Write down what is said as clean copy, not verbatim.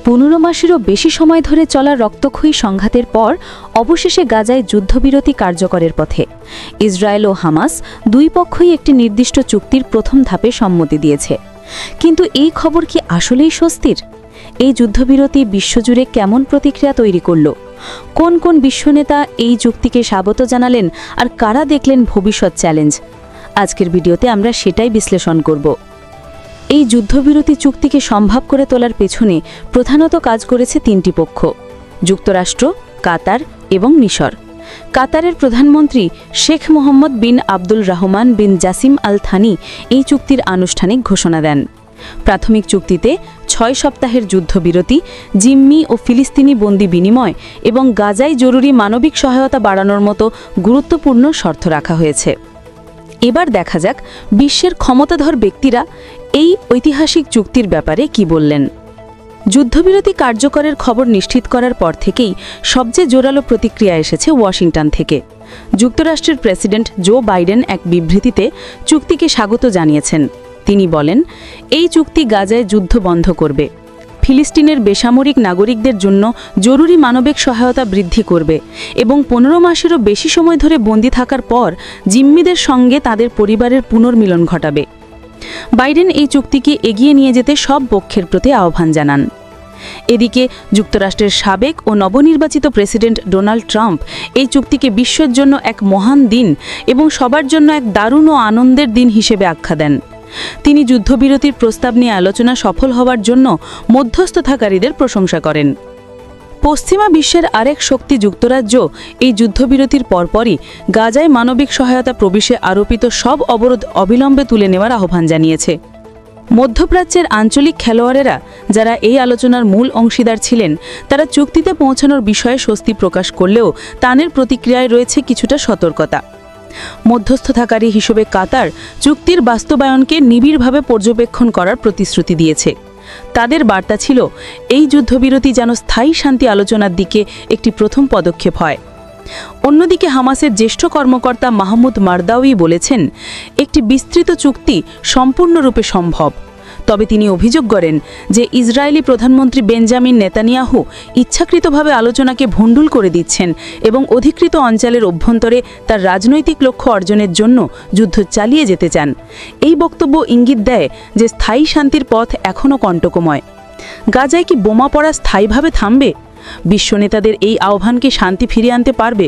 15 মাসেরও বেশি সময় ধরে চলা রক্তক্ষয়ী সংঘাতের পর অবশেষে গাজায় যুদ্ধবিরতি কার্যকরের পথে। ইসরায়েল ও হামাস দুই পক্ষই একটি নির্দিষ্ট চুক্তির প্রথম ধাপে সম্মতি দিয়েছে। কিন্তু এই খবর কি আসলেই স্বস্তির? এই যুদ্ধবিরতি বিশ্বজুড়ে কেমন প্রতিক্রিয়া তৈরি করল? কোন কোন বিশ্বনেতা এই চুক্তিকে স্বাগত জানালেন, আর কারা দেখলেন ভবিষ্যৎ চ্যালেঞ্জ? আজকের ভিডিওতে আমরা সেটাই বিশ্লেষণ করব। এই যুদ্ধবিরতি চুক্তিকে সম্ভব করে তোলার পেছনে প্রধানত কাজ করেছে তিনটি পক্ষ: যুক্তরাষ্ট্র, কাতার এবং মিশর। কাতারের প্রধানমন্ত্রী শেখ মোহাম্মদ বিন আব্দুল রহমান বিন জাসিম আল থানি এই চুক্তির আনুষ্ঠানিক ঘোষণা দেন। প্রাথমিক চুক্তিতে 6 সপ্তাহের যুদ্ধবিরতি, জিম্মি ও ফিলিস্তিনি বন্দি বিনিময় এবং গাজায় জরুরি মানবিক সহায়তা বাড়ানোর মতো গুরুত্বপূর্ণ শর্ত রাখা হয়েছে। এবার দেখা যাক বিশ্বের ক্ষমতাধর ব্যক্তিরা এই ঐতিহাসিক চুক্তির ব্যাপারে কি বললেন। যুদ্ধবিরতি কার্যকরের খবর নিশ্চিত করার পর থেকেই সবচেয়ে জোরালো প্রতিক্রিয়া এসেছে ওয়াশিংটন থেকে। যুক্তরাষ্ট্রের প্রেসিডেন্ট জো বাইডেন এক বিবৃতিতে চুক্তিকে স্বাগত জানিয়েছেন। তিনি বলেন, এই চুক্তি গাজায় যুদ্ধ বন্ধ করবে, ফিলিস্তিনের বেসামরিক নাগরিকদের জন্য জরুরি মানবিক সহায়তা বৃদ্ধি করবে এবং 15 মাসেরও বেশি সময় ধরে বন্দী থাকার পর জিম্মিদের সঙ্গে তাদের পরিবারের পুনর্মিলন ঘটাবে। বাইডেন এই চুক্তিকে এগিয়ে নিয়ে যেতে সব পক্ষের প্রতি আহ্বান জানান। এদিকে যুক্তরাষ্ট্রের সাবেক ও নবনির্বাচিত প্রেসিডেন্ট ডোনাল্ড ট্রাম্প এই চুক্তিকে বিশ্বের জন্য এক মহান দিন এবং সবার জন্য এক দারুণ ও আনন্দের দিন হিসেবে আখ্যা দেন। তিনি যুদ্ধবিরতির প্রস্তাব নিয়ে আলোচনা সফল হওয়ার জন্য মধ্যস্থতাকারীদের প্রশংসা করেন। পশ্চিমা বিশ্বের আরেক শক্তি যুক্তরাজ্য এই যুদ্ধবিরতির পরপরই গাজায় মানবিক সহায়তা প্রবেশে আরোপিত সব অবরোধ অবিলম্বে তুলে নেওয়ার আহ্বান জানিয়েছে। মধ্যপ্রাচ্যের আঞ্চলিক খেলোয়াড়েরা, যারা এই আলোচনার মূল অংশীদার ছিলেন, তারা চুক্তিতে পৌঁছানোর বিষয়ে স্বস্তি প্রকাশ করলেও তাদের প্রতিক্রিয়ায় রয়েছে কিছুটা সতর্কতা। মধ্যস্থতাকারী হিসেবে কাতার চুক্তির বাস্তবায়নকে নিবিড়ভাবে পর্যবেক্ষণ করার প্রতিশ্রুতি দিয়েছে। তাদের বার্তা ছিল, এই যুদ্ধবিরতি যেন স্থায়ী শান্তি আলোচনার দিকে একটি প্রথম পদক্ষেপ হয়। অন্যদিকে হামাসের জ্যেষ্ঠ কর্মকর্তা মাহমুদ মারদাউই বলেছেন, একটি বিস্তৃত চুক্তি সম্পূর্ণরূপে সম্ভব। তবে তিনি অভিযোগ করেন যে ইসরায়েলি প্রধানমন্ত্রী বেঞ্জামিন নেতানিয়াহু ইচ্ছাকৃতভাবে আলোচনাকে ভণ্ডুল করে দিচ্ছেন এবং অধিকৃত অঞ্চলের অভ্যন্তরে তার রাজনৈতিক লক্ষ্য অর্জনের জন্য যুদ্ধ চালিয়ে যেতে চান। এই বক্তব্য ইঙ্গিত দেয় যে স্থায়ী শান্তির পথ এখনও কণ্টকময়। গাজায় কি বোমা পড়া স্থায়ীভাবে থামবে? বিশ্ব নেতাদের এই আহ্বান কি শান্তি ফিরিয়ে আনতে পারবে?